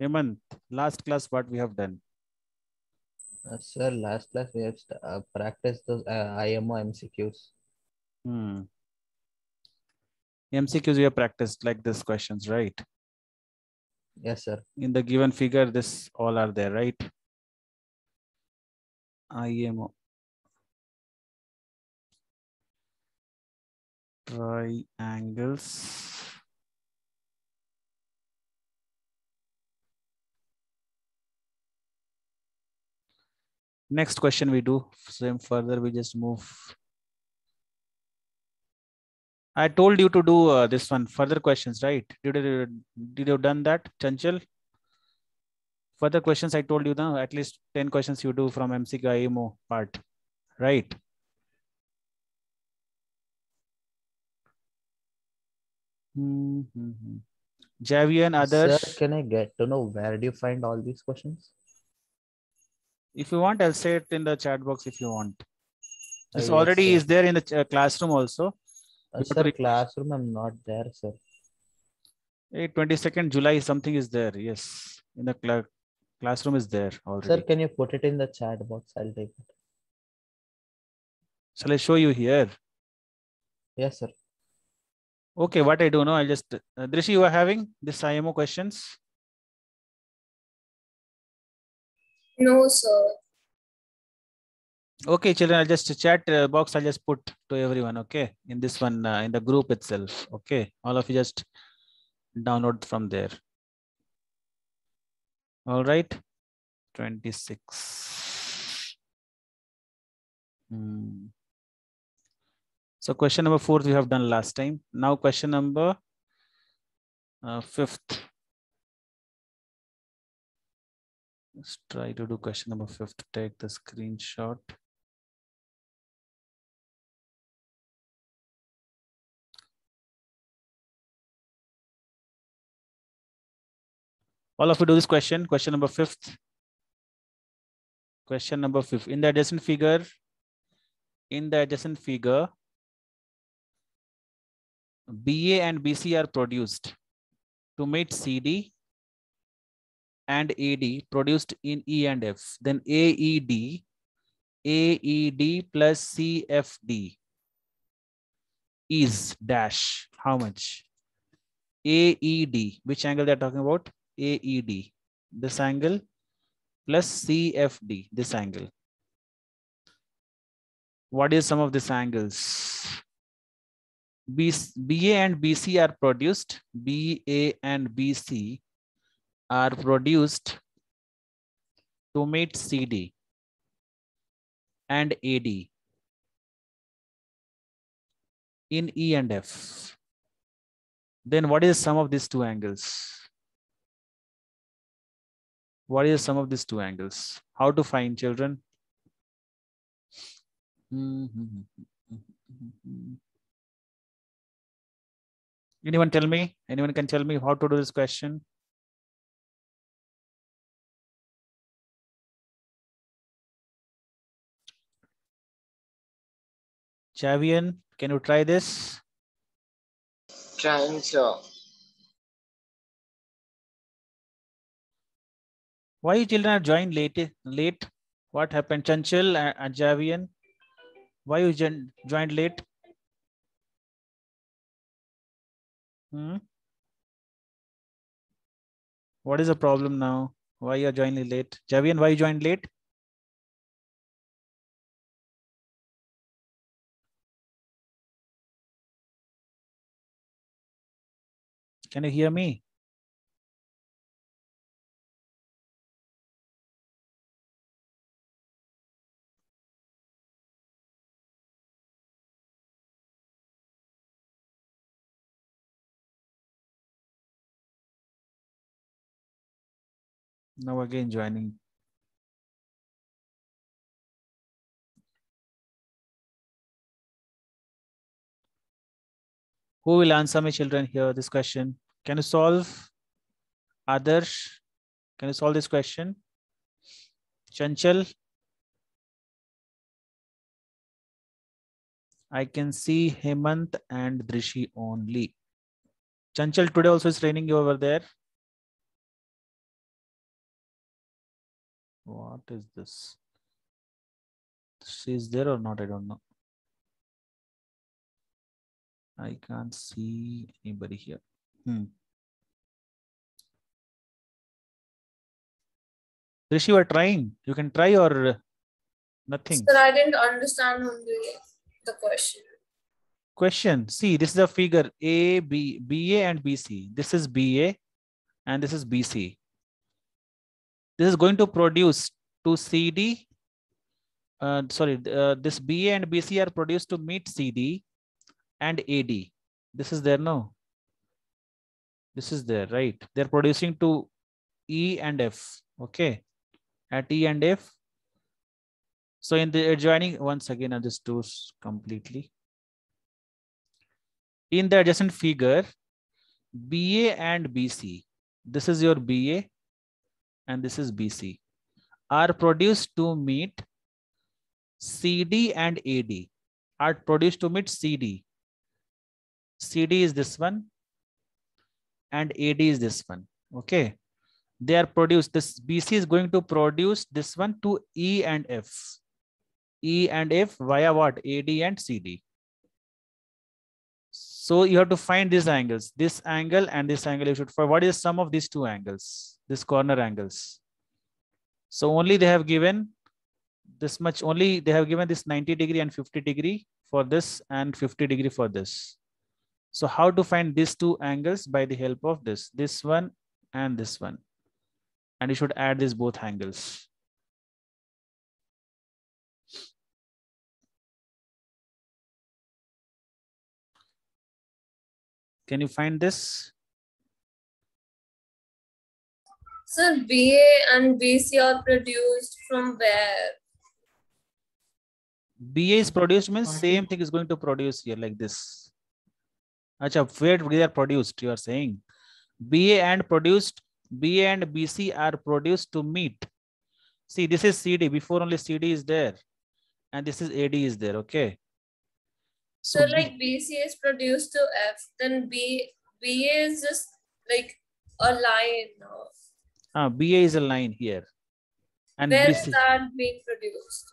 Hemant, last class what we have done? Sir, last class we have practiced those IMO MCQs. MCQs we have practiced like this questions, right? Yes, sir. In the given figure, this all are there, right? IMO. Triangles. Next question we do. Same further, we just move. I told you to do this one, further questions, right? Did you done that, Chanchal? Further questions, I told you now, at least 10 questions you do from MCQ IMO part, right? Javian, Sir, others. can I get to know where do you find all these questions? If you want, I'll say it in the chat box if you want. This Yes, already sir. is there in the classroom also. Sir, classroom, I'm not there, sir. 22nd July, something is there. Yes, in the classroom is there Sir, already. can you put it in the chat box? I'll take it. Shall I show you here? Yes, sir. Okay, what I do now, I'll just, Drishi, you are having this IMO questions? No, sir. Okay, children, I'll just chat box, I'll just put to everyone, okay? In this one, in the group itself, okay? All of you just download from there. All right, 26. So question number 4 we have done last time. Now question number 5th. Let's try to do question number 5th. Take the screenshot. All of you do this question. Question number 5th. Question number 5th. In the adjacent figure, BA and BC are produced to meet CD and AD produced in E and F. Then AED plus CFD is dash. How much? AED, which angle they're talking about? AED, this angle, plus CFD, this angle. What is some of these angles? BA and BC are produced. BA and BC are produced to meet CD and AD in E and F. Then what is sum of these two angles? What is sum of these two angles? How to find, children? Anyone tell me? Anyone can tell me how to do this question? Javian, can you try this? Trying, sir. Why you children are joined late? What happened? Chanchal and Javian, why you joined late? What is the problem now? Why you are joining late? Javian, why you joined late? Can you hear me? Now again joining. Who will answer me, children, here this question? Can you solve? Adarsh, can you solve this question? Chanchal, I can see Hemant and Drishi only. Chanchal, today also is training you over there. What is this? She's there or not? I don't know. I can't see anybody here. Rishi, you are trying. You can try or nothing. Sir, I didn't understand only the question. Question. See, this is a figure A, B, BA and BC. This is BA and this is BC. This is going to produce to CD. This BA and BC are produced to meet CD and AD. This is there, no? This is there, right? They're producing to E and F, okay? At E and F. So in the adjoining, once again, I'll just do completely. In the adjacent figure, BA and BC, this is your BA and this is BC, are produced to meet CD and AD, are produced to meet CD. CD is this one and AD is this one, okay? They are produced, this BC is going to produce this one to E and F. E and F via what? AD and CD. So you have to find these angles. This angle and this angle you should find. What is the sum of these two angles? This corner angles. So only they have given this much. Only they have given this 90 degree and 50 degree for this and 50 degree for this. So how to find these two angles? By the help of this one and this one. And you should add these both angles. Can you find this? Sir, BA and BC are produced from where? BA is produced means same thing is going to produce here like this. Acha, where they are produced, you are saying. BA and BC are produced to meet. See, this is CD. Before only CD is there. And this is AD is there, okay? So like BC is produced to F, then BA is just like a line. BA is a line here. And where BC, is that being produced?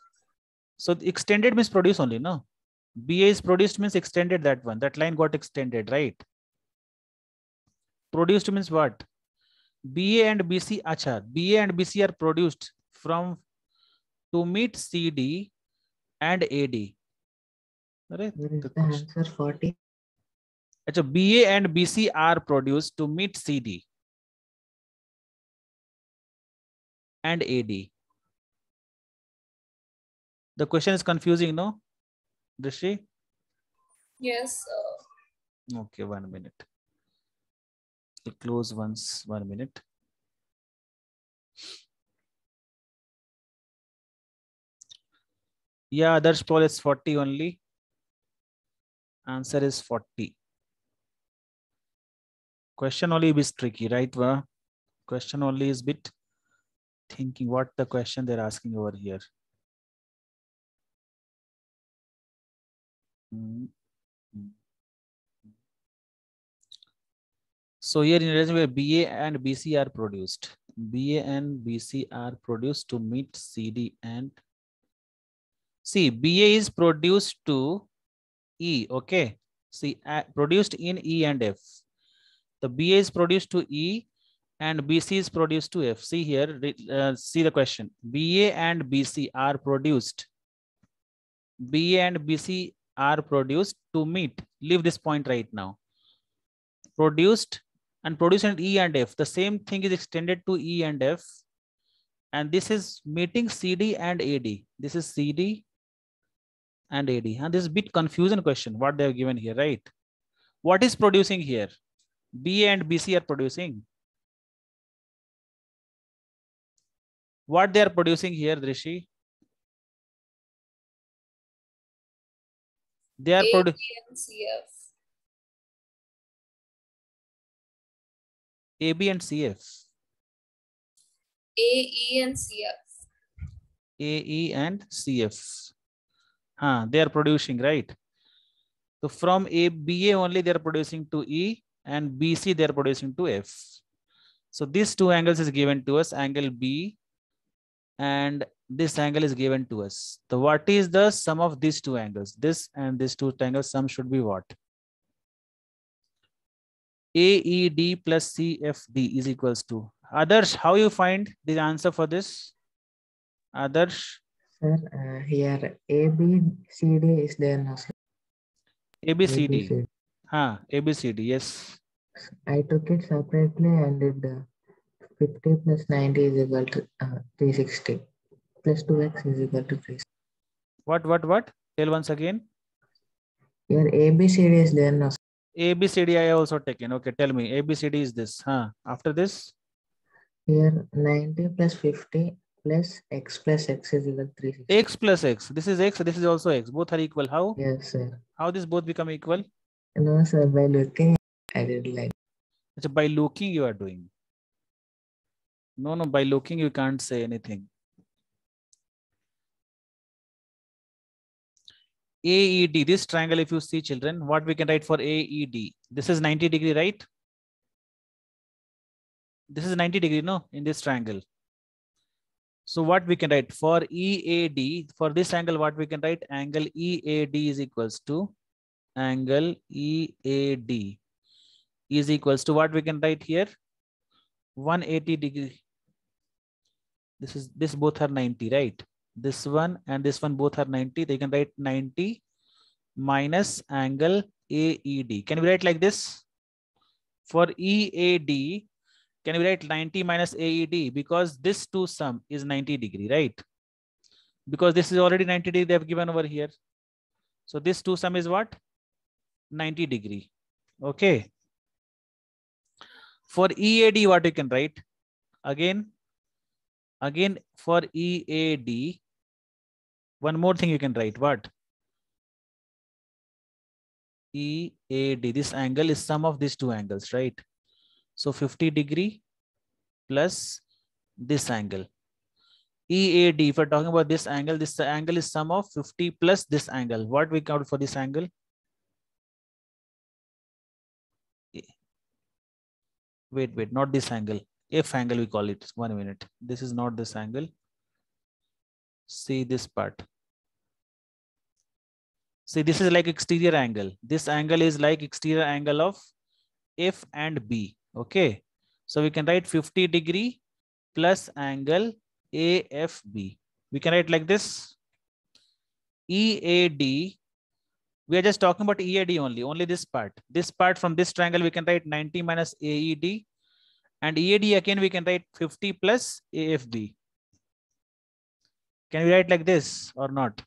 So the extended means produce only, no? BA is produced means extended that one. That line got extended, right? Produced means what? BA and BC, acha, BA and BC are produced from to meet CD and AD. Right? Where is the answer 40? Acha, BA and BC are produced to meet CD and AD. The question is confusing, no? Drishi? Yes, sir. Okay, 1 minute. I'll close once, 1 minute. Yeah, Adarsh Paul is 40 only. Answer is 40. Question only is tricky, right? Question only is bit thinking what the question they're asking over here. So here in relation where BA and BC are produced. BA and BC are produced to meet CD and see, BA is produced to E, okay? See, produced in E and F. The BA is produced to E and BC is produced to F. See here, see the question. BA and BC are produced. BA and BC are produced to meet. Leave this point right now. Produced and produced in E and F. The same thing is extended to E and F. And this is meeting CD and AD. This is CD and AD. And this is a bit confusion question, what they have given here, right? What is producing here? BA and BC are producing. What they are producing here, Drishi? They are producing AB and CF. AE and CF. AE and CF. They are producing, right? So from BA only they are producing to E and BC they are producing to F. So these two angles is given to us, angle B and this angle is given to us. So what is the sum of these two angles? This and these two angles sum should be what? AED plus CFD is equals to. Adarsh, how you find the answer for this? Adarsh? Sir, here ABCD is there now, sir. ABCD. ABCD, yes. I took it separately and did 50 plus 90 is equal to 360. Plus 2x is equal to 3. What? Tell once again. Here ABCD is there now, sir. ABCD I also taken. Okay, tell me. ABCD is this. After this? Here 90 plus 50 plus x is equal to 360. X plus x. This is x. This is also x. Both are equal. How? Yes, sir. How this both become equal? No, sir. By looking, I did like. So by looking you are doing. No. By looking you can't say anything. AED. This triangle, if you see children, what we can write for AED? This is 90 degree, right? This is 90 degree, no? In this triangle. So what we can write for EAD, for this angle, what we can write? Angle EAD is equals to angle EAD is equals to what we can write here? 180 degree. This both are 90, right? This one and this one both are 90. They can write 90 minus angle AED. Can we write like this? For EAD, can we write 90 minus AED? Because this two sum is 90 degree, right? Because this is already 90 degree they have given over here. So this two sum is what? 90 degree. Okay. For EAD, what you can write? Again for EAD, one more thing you can write. What? EAD, this angle is sum of these two angles, right? So 50 degree plus this angle. EAD, if we're talking about this angle is sum of 50 plus this angle. What we count for this angle? Wait, not this angle. F angle we call it. 1 minute. This is not this angle. See this part. See, this is like exterior angle. This angle is like exterior angle of F and B. Okay. So we can write 50 degree plus angle AFB. We can write like this. EAD. We are just talking about EAD only this part. This part from this triangle, we can write 90 minus AED. And EAD again, we can write 50 plus AFB. Can we write like this or not?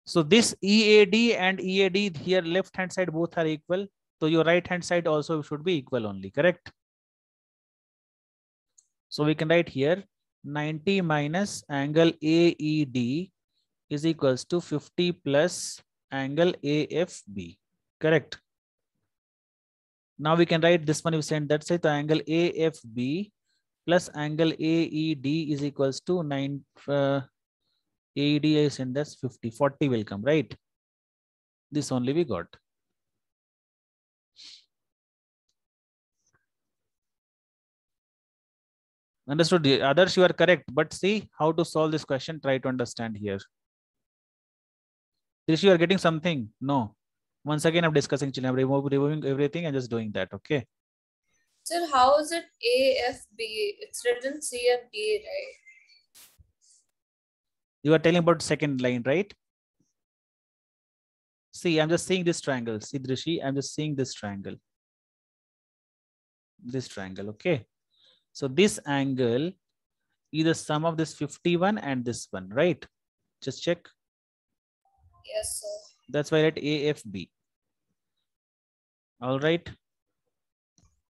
So this EAD and EAD here, left hand side both are equal. So your right hand side also should be equal only, correct? So we can write here 90 minus angle AED is equals to 50 plus angle AFB, correct? Now we can write this one, you send that side, the angle AFB plus angle AED is equals to 9, AED I send that's 50, 40 will come, right? This only we got. Understood? Others, you are correct, but see how to solve this question, try to understand here. This you are getting something? No. Once again, I'm discussing, I'm removing everything and just doing that, okay? Sir, how is it AFB? It's written C and D, right? You are telling about second line, right? See, I'm just seeing this triangle. See, Drishi, I'm just seeing this triangle. This triangle, okay? So this angle is the sum of this 51 and this one, right? Just check. Yes, sir. That's why I write AFB. All right.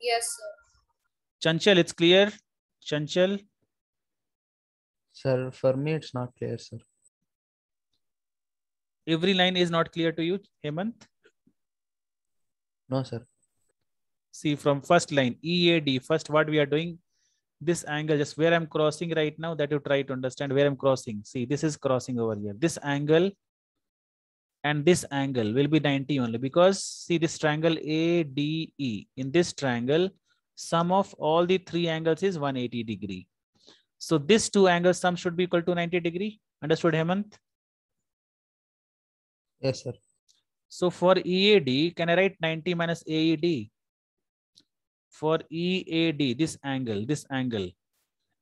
Yes, sir. Chanchal, it's clear? Chanchal? Sir, for me, it's not clear, sir. Every line is not clear to you, Hemant? No, sir. See, from first line, EAD, first what we are doing, this angle, just where I'm crossing right now, that you try to understand where I'm crossing. See, this is crossing over here. This angle and this angle will be 90 only because see this triangle ADE. In this triangle, sum of all the three angles is 180 degree. So this two angles sum should be equal to 90 degree. Understood, Hemant? Yes, sir. So for EAD, can I write 90 minus AED? For EAD, this angle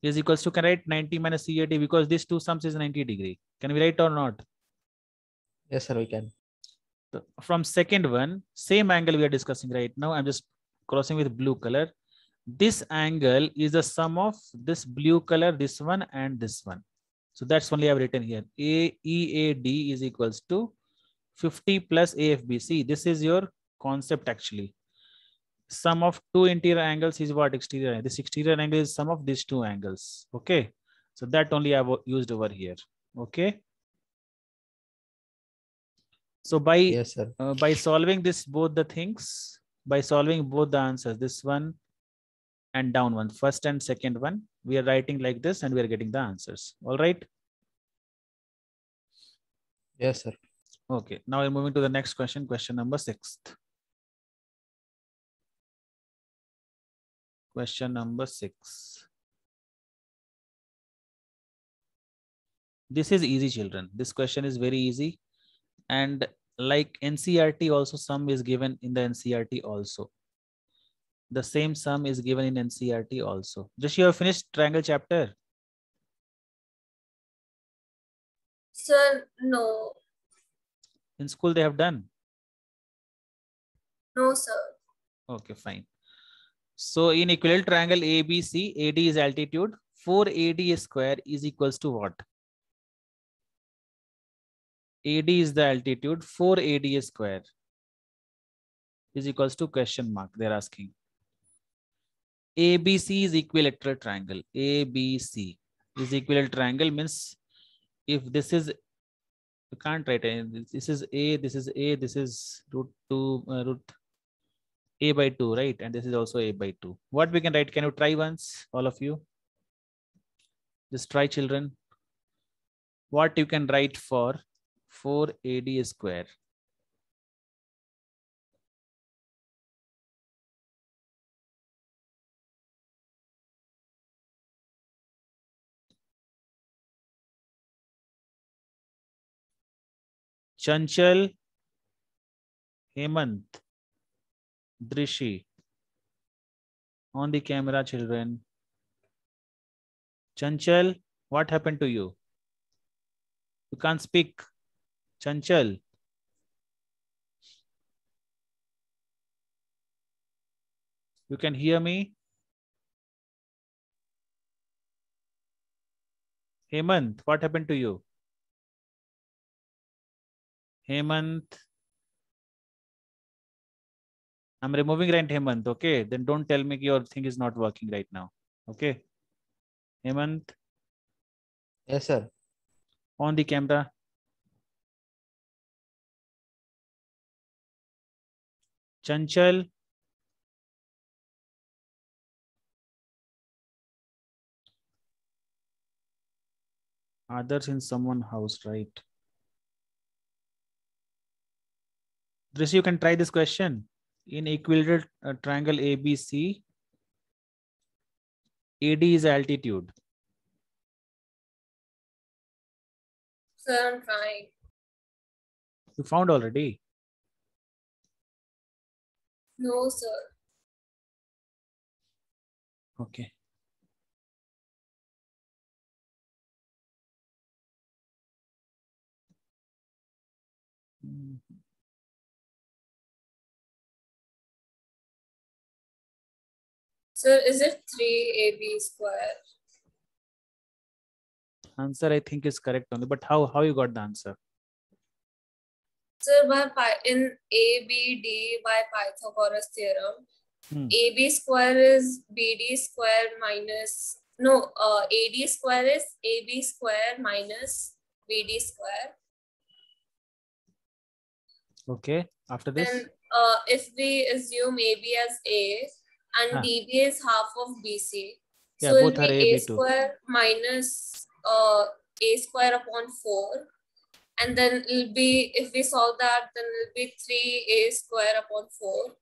is equals to, can I write 90 minus EAD because these two sums is 90 degree. Can we write or not? Yes, sir, we can. So from second one, same angle we are discussing right now. I'm just crossing with blue color. This angle is the sum of this blue color, this one and this one. So that's only I've written here. EAD is equals to 50 plus AFBC. This is your concept actually. Sum of two interior angles is what? Exterior. This exterior angle is sum of these two angles. Okay. So that only I've used over here. Okay. So by Yes, sir. by solving this both the things, by solving both the answers, this one and down one, first and second one, we are writing like this and we are getting the answers. All right. Yes, sir. Okay. Now we're moving to the next question. Question number 6. Question number 6. This is easy, children. This question is very easy. And like NCERT also, sum is given in the NCERT also. The same sum is given in NCERT also. Just you have finished triangle chapter? Sir, no. In school they have done? No, sir. Okay, fine. So in equilateral triangle ABC, AD is altitude. 4AD square is equals to what? AD is the altitude. 4AD square is equals to question mark. They're asking. ABC is equilateral triangle. ABC is equilateral triangle means if this is, you can't write it. This is A, this is A, this is root 2, root A by 2, right? And this is also A by 2. What we can write? Can you try once, all of you? Just try, children. What you can write for 4AD square? Chanchal, Hemant, Drishi. On the camera, children. Chanchal, what happened to you? You can't speak. Chanchal. You can hear me? Hemant, what happened to you? Hemant. I'm removing right Hemant, okay? Then don't tell me your thing is not working right now. Okay. Hemant. Yes, sir. On the camera. Chanchal. Others in someone's house, right? Drish, you can try this question. In equilateral triangle ABC, AD is altitude. Sir, I'm trying. You found already? No, sir. Okay. Sir, is it 3AB square? Answer I think is correct only, but how you got the answer? Sir, in ABD by Pythagoras theorem, AB square is BD square minus, no, AD square is AB square minus BD square. Okay, after this? Then if we assume AB as A and DB is half of BC, Yeah, so it will both are be A, A B2. square minus A square upon 4. And then it'll be, if we solve that, then it'll be 3A square upon 4.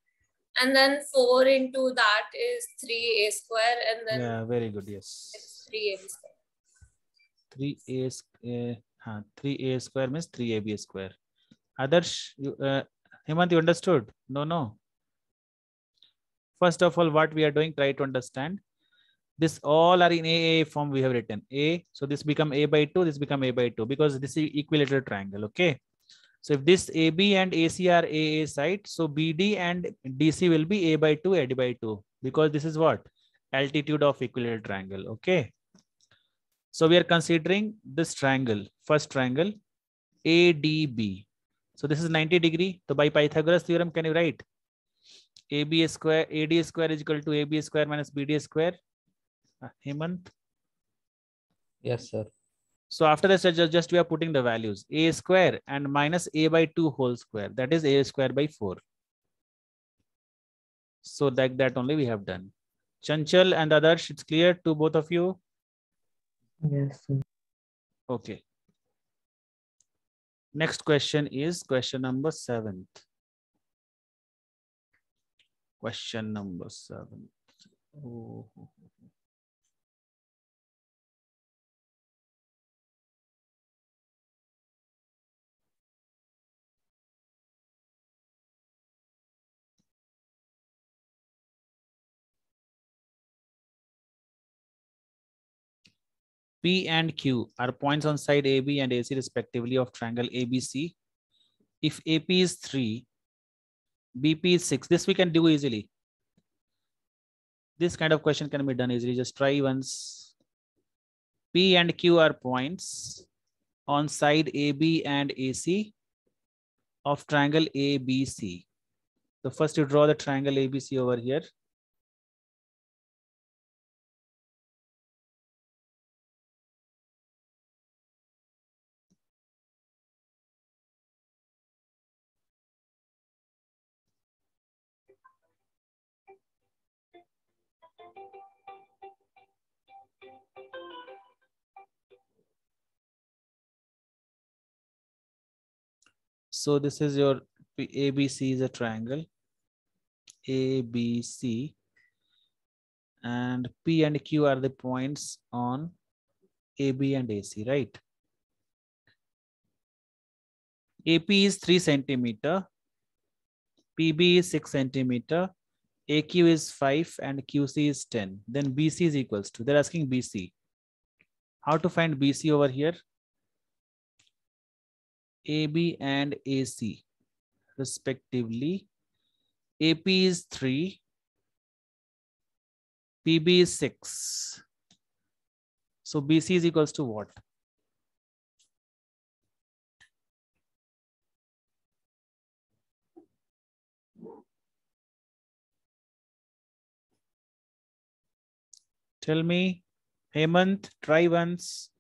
And then 4 into that is 3A square. And then yeah, very good. Yes. 3ab square. 3a square means 3ab square. Adarsh, Hemant, you understood? No. First of all, what we are doing, try to understand. This all are in AA form we have written. A, so this become a by 2, this become a by 2 because this is equilateral triangle, okay? So if this AB and AC are AA side, so BD and DC will be a by 2, AD by 2 because this is what? Altitude of equilateral triangle, okay? So we are considering this triangle, first triangle, ADB. So this is 90 degree. So by Pythagoras theorem, can you write? AB square, AD square is equal to AB square minus BD square. Hemant? Yes, sir. So after this, just we are putting the values a square and minus a by 2 whole square. That is a square by 4. So that only we have done. Chanchal and Adarsh, it's clear to both of you? Yes, sir. Okay. Next question is question number 7. Question number 7. Oh. P and Q are points on side AB and AC respectively of triangle ABC. If AP is 3, BP is 6. This we can do easily. This kind of question can be done easily. Just try once. P and Q are points on side AB and AC of triangle ABC. So first you draw the triangle ABC over here. So this is your ABC is a triangle. ABC and P and Q are the points on AB and AC, right? AP is 3 centimeter, PB is 6 centimeter, AQ is 5 and QC is 10. Then BC is equals to, they're asking BC. How to find BC over here? AB and AC respectively. AP is 3, PB is 6. So BC is equals to what? Tell me, Hemant, try once.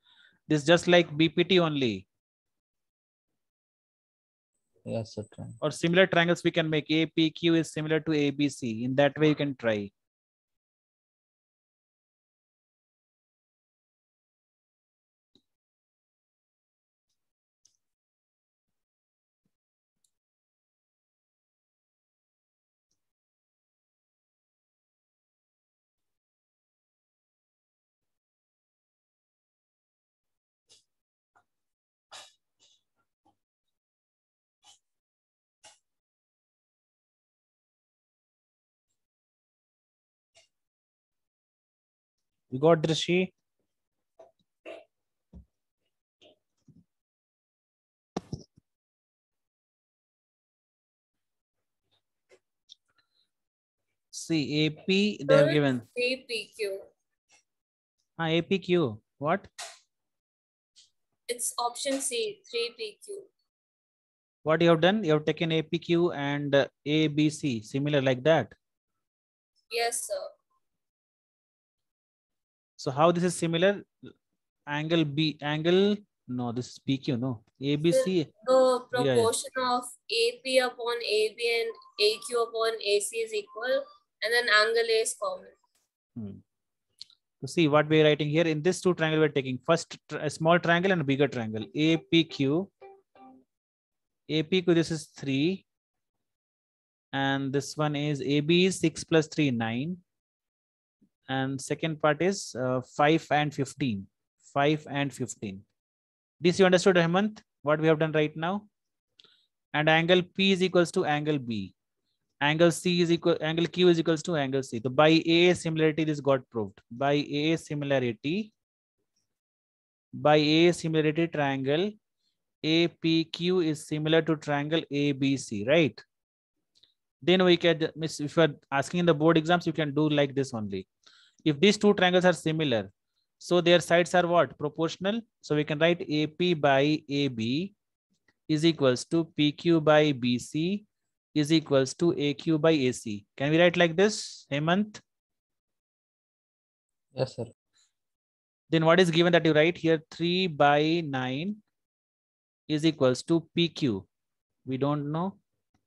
This is just like BPT only. Yes, sir. Or similar triangles we can make. APQ is similar to ABC. In that way you can try. You got Drishi? See, AP, they have given. APQ. APQ. What? It's option C, 3PQ. What you have done? You have taken APQ and ABC, similar like that. Yes, sir. So how this is similar? Angle B, angle, no, this is PQ, no. ABC. The proportion of AP upon AB and AQ upon AC is equal, and then angle A is common. So see what we are writing here. In this two triangle, we are taking first a small triangle and a bigger triangle. APQ. APQ, this is 3. And this one is AB is 6 plus 3, 9. and second part is 5 and 15. 5 and 15. This you understood, Hemant, what we have done right now? And angle P is equals to angle B. Angle C is equal, angle Q is equals to angle C. So by AA similarity, this got proved. By AA similarity, triangle APQ is similar to triangle ABC, right? Then we can, if you are asking in the board exams, you can do like this only. If these two triangles are similar, so their sides are what? Proportional. So we can write AP by AB is equals to PQ by BC is equals to AQ by AC. Can we write like this, Hemant? Yes, sir. Then what is given that you write here? 3 by 9 is equals to PQ. We don't know.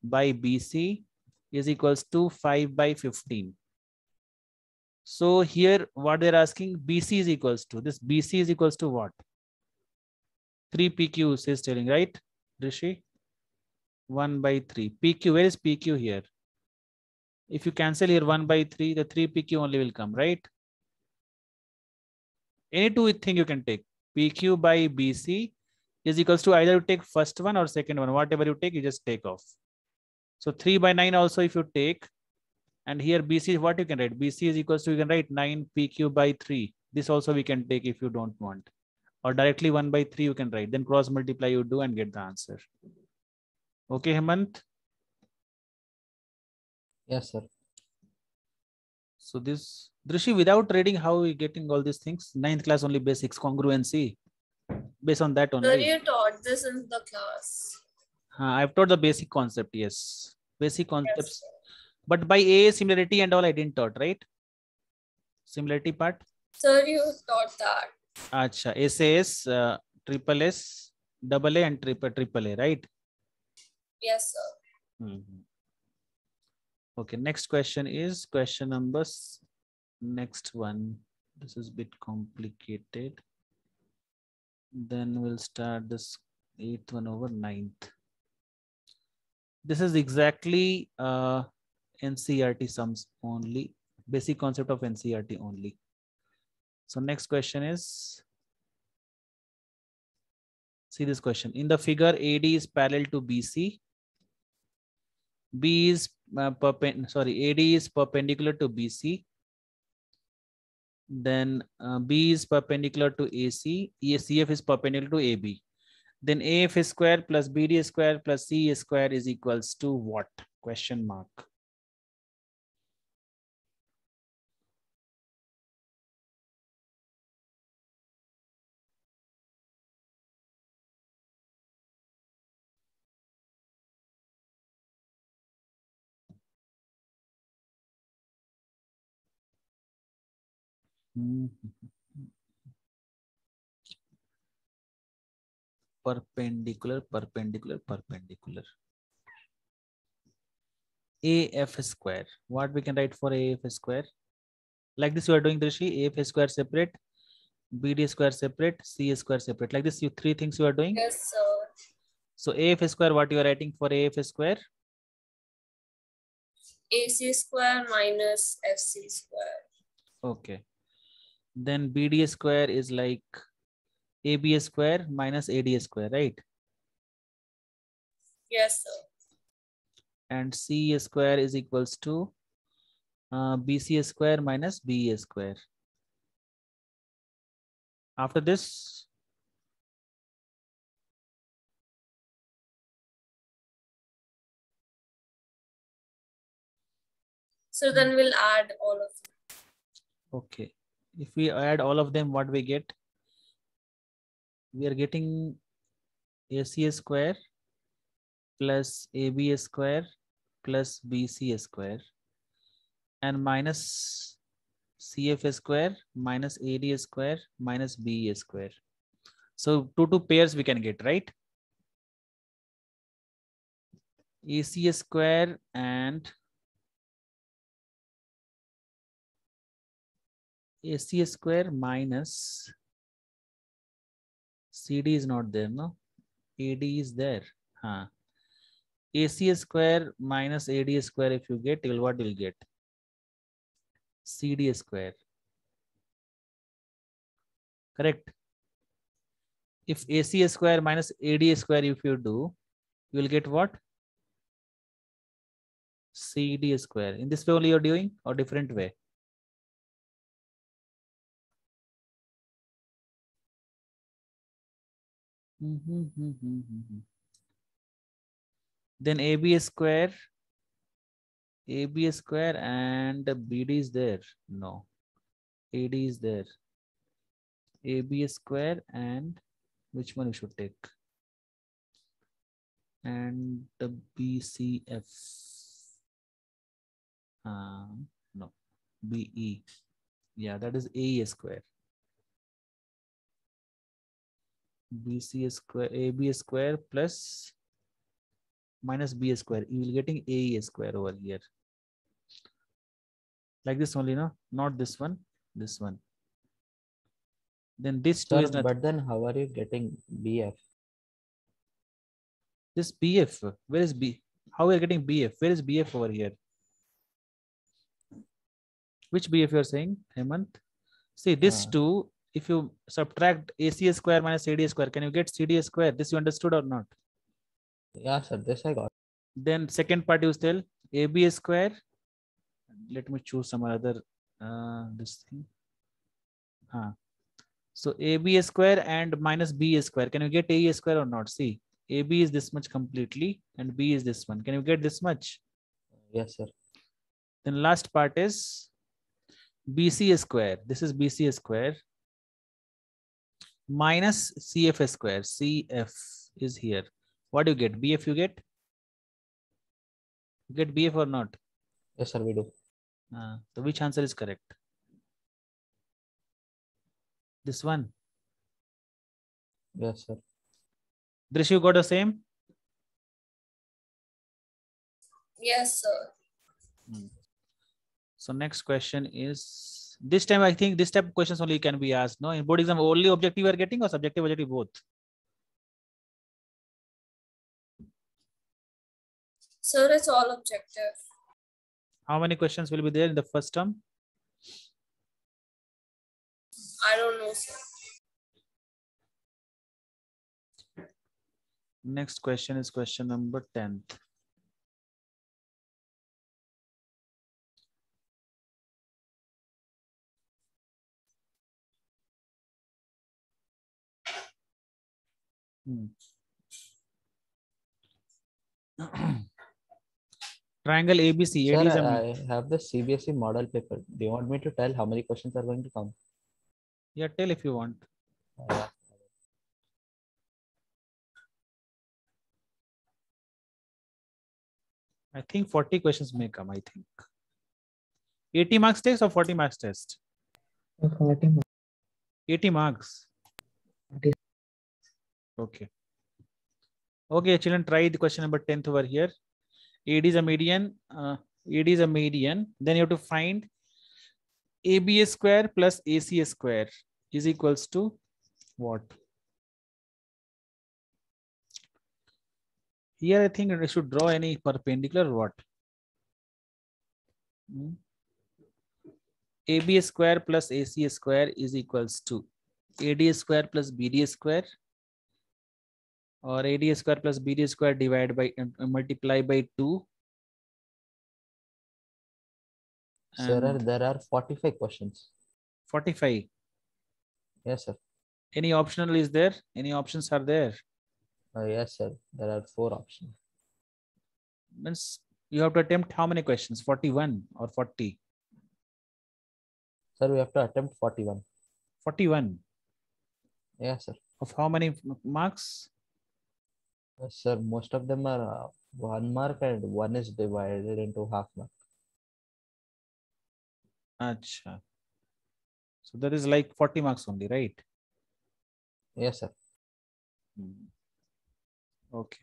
By BC is equals to 5 by 15. So here what they're asking, BC is equals to, this BC is equals to what? 3 PQ is telling, right, Rishi? 1 by 3. PQ, where is PQ here? If you cancel here 1 by 3, the 3 PQ only will come, right? Any two thing you can take. PQ by BC is equals to either you take first one or second one. Whatever you take, you just take off. So 3 by 9 also if you take, and here BC is what you can write. BC is equals to, you can write 9 PQ by 3. This also we can take if you don't want. Or directly 1 by 3 you can write. Then cross multiply you do and get the answer. Okay, Hemant? Yes, sir. So this, Drishi, without reading, how are we getting all these things? 9th class only basics, congruency. Based on that only. Sir, you taught this in the class. I've taught the basic concept, yes. Basic concepts. Yes, but by A, similarity and all I didn't taught, right? Similarity part? sir, you taught that. Acha, SAS, triple S, double A and triple A, right? Yes, sir. Okay, next question is question number, next one. This is a bit complicated. Then we'll start this 8th one over 9th. This is exactly NCERT sums only, basic concept of NCERT only. So next question is, see this question. In the figure, AD is parallel to BC. B is AD is perpendicular to BC. Then B is perpendicular to AC. CF is perpendicular to AB. Then AF square plus BD square plus CE square is equals to what? Question mark. Perpendicular, perpendicular, perpendicular. AF square. What we can write for AF square? Like this you are doing, Drishi. AF square separate, BD square separate, C square separate. Like this, you three things you are doing. Yes, sir. So AF square, what you are writing for AF square? AC square minus FC square. Okay. Then BD square is like AB square minus AD square, right? Yes, sir. And C square is equals to BC square minus BE square. After this, so then we'll add all of them. Okay. If we add all of them, what we get? We are getting AC square plus AB square plus BC square and minus CF square minus AD square minus BE square. So two pairs we can get, right? AC square and AC square minus CD is not there, no? AD is there. AC square minus AD square, if you get, what you'll get? CD square. correct? If AC square minus AD square, if you do, you will get what? CD square. In this way only you're doing, or different way? Then AB square and BD is there. No, AD is there. AB square and which one we should take? And the BCF. No, BE. Yeah, that is AE square. BC square, AB square plus minus B square. You will getting AE square over here. Like this only, no? Not this one, this one. Then this two is not. But then how are you getting BF? This BF, where is B? How are you getting BF? Where is BF over here? Which BF you are saying, Hemant? See, this two, if you subtract AC square minus AD square, can you get CD square? This you understood or not? Yeah, sir, this I got. Then second part you tell AB square. Let me choose some other this thing. So AB square and minus B square. Can you get AE square or not? See, AB is this much completely and B is this one. Can you get this much? Yes, sir. Then last part is BC square. This is BC square minus CF square. CF is here. What do you get? BF you get? You get BF or not? Yes, sir, we do. So which answer is correct? This one. Yes, sir. Drish, you got the same? Yes, sir. So next question is, this time I think this type of questions only can be asked. No, in board exam only objective you are getting or subjective objective both? Sir, it's all objective. How many questions will be there in the first term? I don't know, sir. Next question is question number 10. Triangle ABC. Sir, I have the CBSE model paper. Do you want me to tell how many questions are going to come? Yeah, tell if you want. I think 40 questions may come, I think. 80 marks test or 40 marks test? 40 marks. 80 marks. 40. Okay. Okay, children, try the question number 10th over here. AD is a median. AD is a median. Then you have to find AB square plus AC square is equals to what? Here, I think I should draw any perpendicular or what? AB square plus AC square is equals to AD square plus BD square, or AD square plus BD square divided by multiply by 2. Sir, there are 45 questions. 45. Yes, sir. Any optional is there? Any options are there? Yes, sir. There are 4 options. Means you have to attempt how many questions? 41 or 40? Sir, we have to attempt 41. 41. Yes, sir. Of how many marks? Yes, sir, most of them are 1 mark and one is divided into half mark. Acha. So that is like 40 marks only, right? Yes, sir. Okay.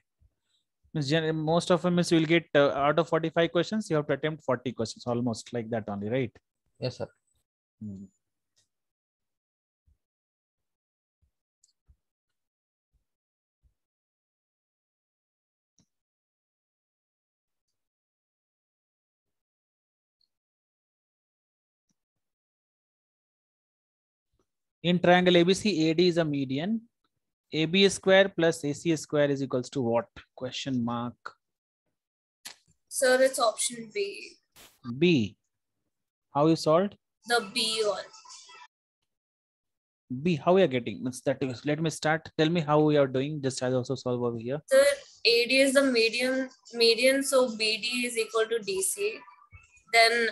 Most of them is you will get out of 45 questions, you have to attempt 40 questions, almost like that only, right? Yes, sir. In triangle ABC, AD is a median. AB square plus AC square is equals to what? Question mark. Sir, it's option B. B. How you solved? The B one. B. How we are getting? Let me start. Tell me how we are doing. Just I also solve over here. Sir, AD is the median, so BD is equal to DC. Then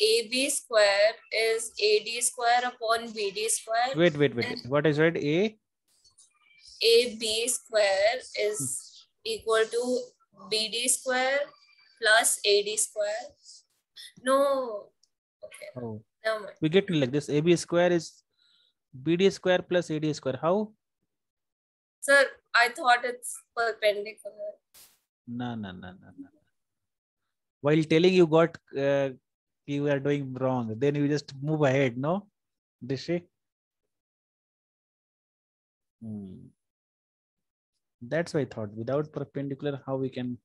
AB square is AD square upon BD square. Wait. What is right? AB square is equal to BD square plus AD square. No. Okay. Oh. Never mind. We get like this. AB square is BD square plus AD square. How? Sir, I thought it's perpendicular. No. While telling you got you are doing wrong, then you just move ahead, no? Dishi? That's why I thought without perpendicular, how we can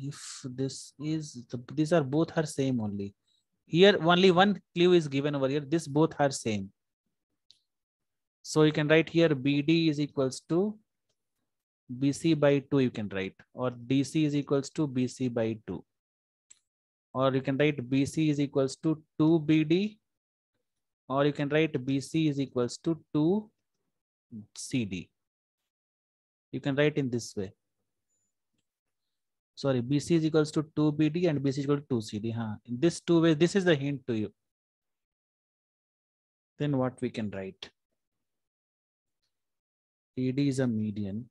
if this is these are both are same only. Here only one clue is given over here. This both are same. So you can write here BD is equals to BC by 2 you can write, or DC is equals to BC by 2. Or you can write BC is equals to 2BD, or you can write BC is equals to 2CD. You can write in this way. Sorry, BC is equals to 2BD and BC is equal to 2CD. In this two ways, this is the hint to you. Then what we can write? AD is a median.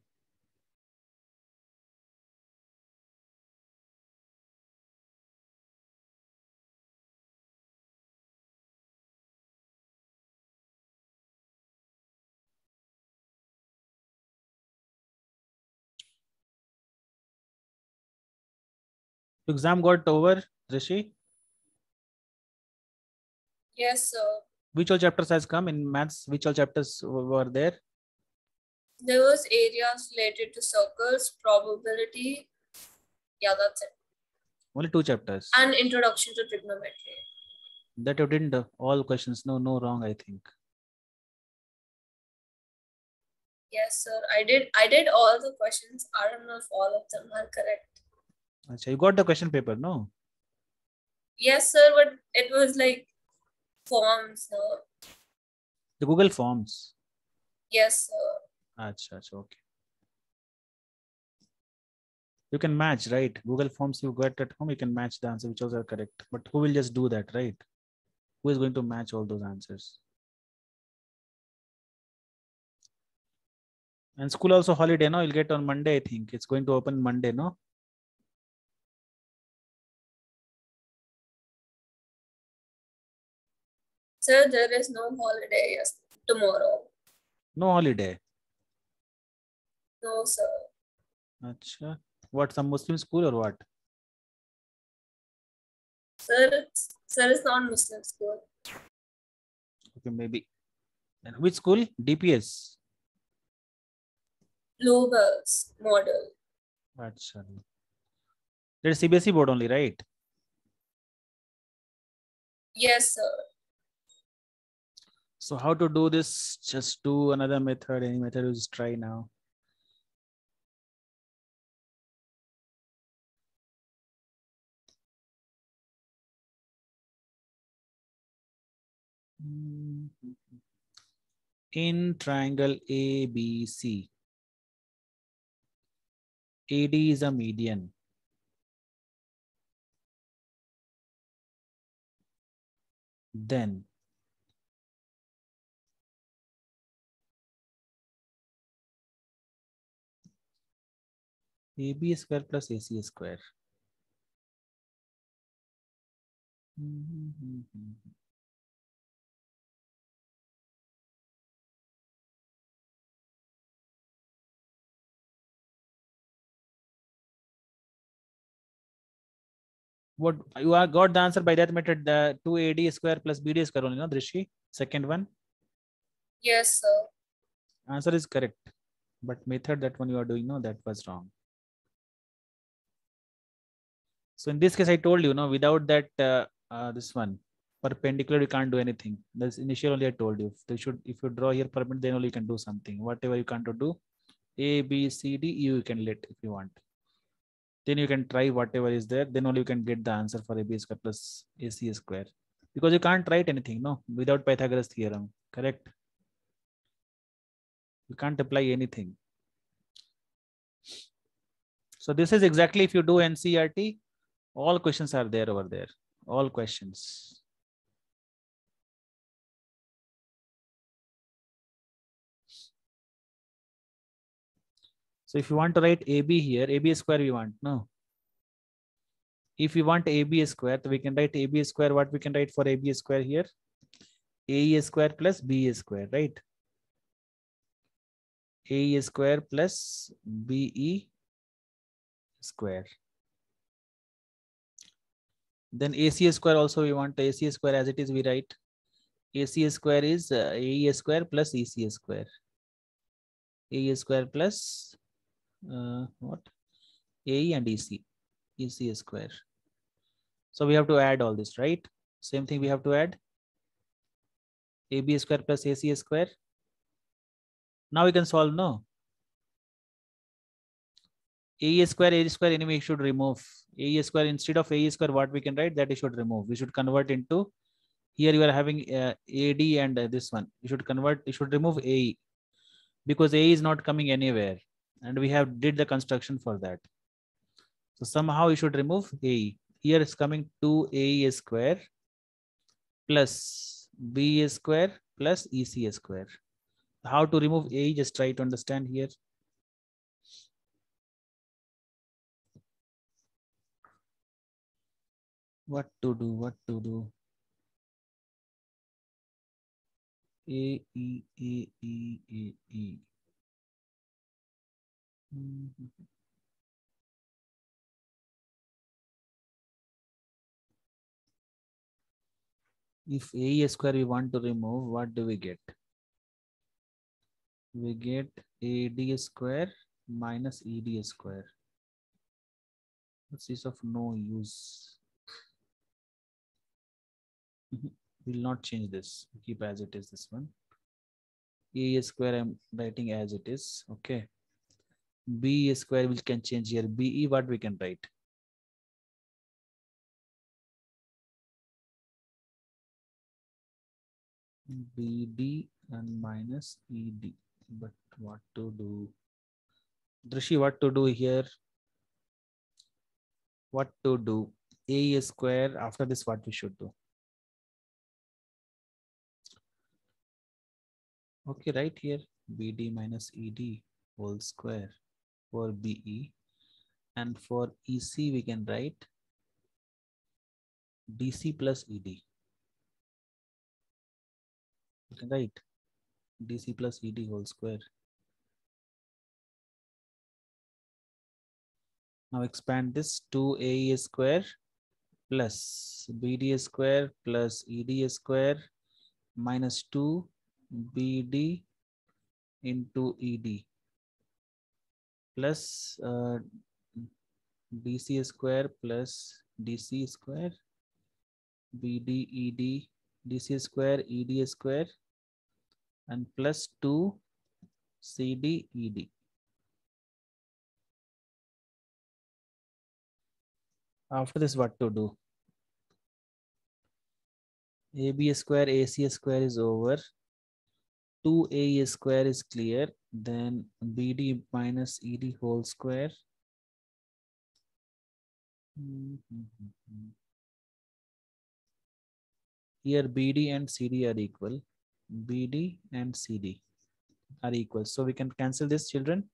Exam got over, Rishi? Yes, sir. Which all chapters has come in maths? Which all chapters were there? There was areas related to circles, probability. Yeah, that's it. Only 2 chapters. And introduction to trigonometry. That you didn't all questions. No wrong, I think. Yes, sir. I did all the questions. I don't know if all of them are correct. Achha, you got the question paper, no? Yes, sir, but it was like forms, no? The Google Forms. Yes, sir. Achha, okay. You can match, right? Google Forms you got at home, you can match the answer which was are correct. But who will just do that, right? Who is going to match all those answers? And school also holiday, no? You'll get on Monday, I think. It's going to open Monday, no? Sir, there is no holiday tomorrow. No holiday. No, sir. Achha. What, some Muslim school or what? Sir, it's not Muslim school. Okay, maybe. And which school? DPS. Bluebells model. Achha. There's CBSE board only, right? Yes, sir. So how to do this? Just do another method. Any method you just try now. In triangle ABC, AD is a median. Then AB square plus AC square. What you are got the answer by that method, the 2AD square plus BD square only, no, Drishi? Second one? Yes, sir. Answer is correct. But method, that one you are doing, no, that was wrong. So in this case, I told you, no, without that, this one, Perpendicular, you can't do anything. That's initially only I told you. If you draw here perpendicular, then only you can do something. Whatever you can't do, A, B, C, D, you can let if you want. Then you can try whatever is there. Then only you can get the answer for AB square plus AC square. Because you can't write anything, no, without Pythagoras theorem, correct? You can't apply anything. So this is exactly if you do NCERT, all questions are there over there. All questions. So if you want to write AB here, AB square we want, no. If we want AB square, so we can write AB square. What we can write for AB square here? AE square plus BE square, right? AE square plus BE square. Then AC square also we want AC square as it is, we write AC square is AE square plus EC square. AE square plus what? AE and EC square. So we have to add all this, right? Same thing we have to add. AB square plus AC square. Now we can solve, no? AE square anyway should remove. AE square, instead of AE square, what we can write, that you should remove. We should convert into, here you are having AD and this one. You should convert, you should remove AE because AE is not coming anywhere. And we have did the construction for that. So somehow you should remove AE. Here it's coming 2AE square plus BE square plus EC square. How to remove AE, just try to understand here. What to do? A. If AE square we want to remove, what do we get? We get AD square minus ED square. This is of no use. Will not change this. Keep as it is, this one. A square I'm writing as it is. Okay. B square we can change here. BE, what we can write? BD and minus ED. But what to do? Drishi, what to do here? What to do? A square, after this, what we should do? Okay, right here, BD minus ED whole square for BE. And for EC, we can write DC plus ED. You can write DC plus ED whole square. Now expand this to AE square plus BD square plus ED square minus 2 BD into ED plus DC square plus DC square BD ED DC square ED square and plus 2 CD ED. After this, what to do? AB square AC square is over. 2A square is clear. Then BD minus ED whole square. Here BD and CD are equal. BD and CD are equal. So we can cancel this, children.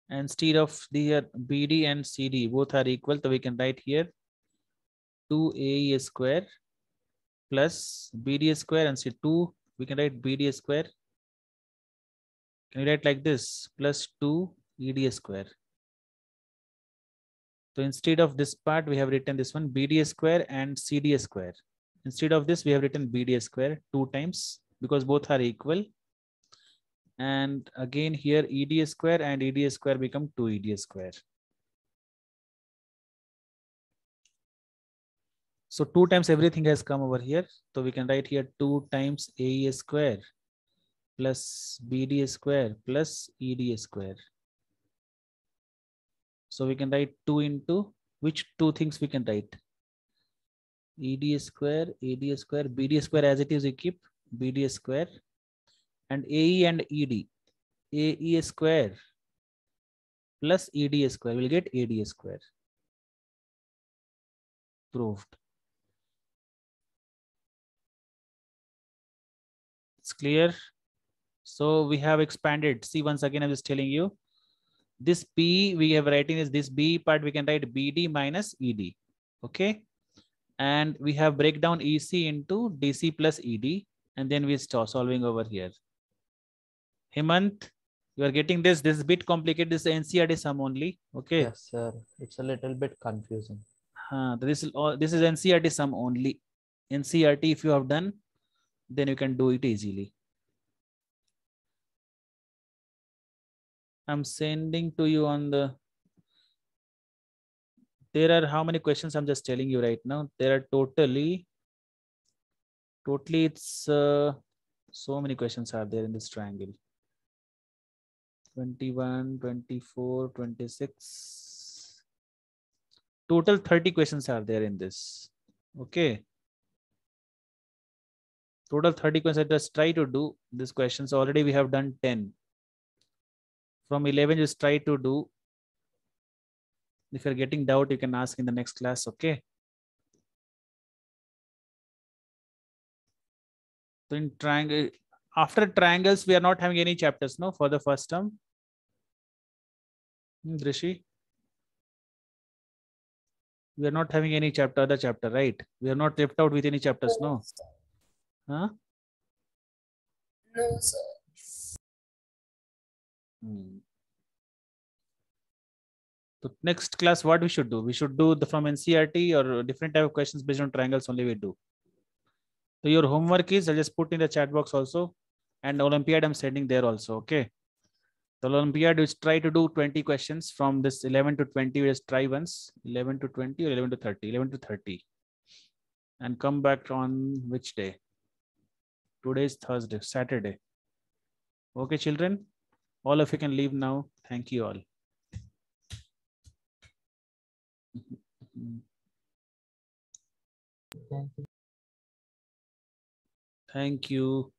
And instead of the BD and CD both are equal, so we can write here 2A square plus BD square and C2. We can write BD square. Can we write like this? Plus 2 ED square. So instead of this part, we have written this one BD square and CD square. Instead of this, we have written BD square 2 times because both are equal. And again here ED square and ED square become 2 ED square. So 2 times everything has come over here. So we can write here 2 times AE square plus BD square plus ED square. So we can write 2 into which 2 things we can write? ED square, AD square, BD square as it is, we keep BD square, and AE and ED. AE square plus ED square will get AD square. Proved. It's clear. So we have expanded. See, once again, I was telling you, this B we have writing is this B part, we can write BD minus ED. Okay. And we have breakdown EC into DC plus ED. And then we start solving over here. Hemant, you are getting this. This is a bit complicated. This is NCERT sum only. Okay. Yes, sir. It's a little bit confusing. This is NCERT sum only. NCERT, if you have done, then you can do it easily. I'm sending to you on the. There are how many questions? I'm just telling you right now. There are totally it's so many questions are there in this triangle. 21, 24, 26. Total 30 questions are there in this. Okay. Total 30 questions. Just try to do these questions. Already we have done 10. From 11, just try to do. If you're getting doubt, you can ask in the next class. Okay. So in triangle, after triangles, we are not having any chapters, no, for the first term. Drishi, we are not having any other chapter, right? We are not left out with any chapters, no? Huh? No, sir. So next class, what we should do? We should do from NCERT or different type of questions based on triangles only we do. So your homework is, I'll just put in the chat box also, and Olympiad I'm sending there also, okay? The Olympiad is try to do 20 questions from this 11 to 20, we just try once, 11 to 20 or 11 to 30, 11 to 30. And come back on which day? Today is Thursday, Saturday. Okay, children, all of you can leave now. Thank you all. Thank you.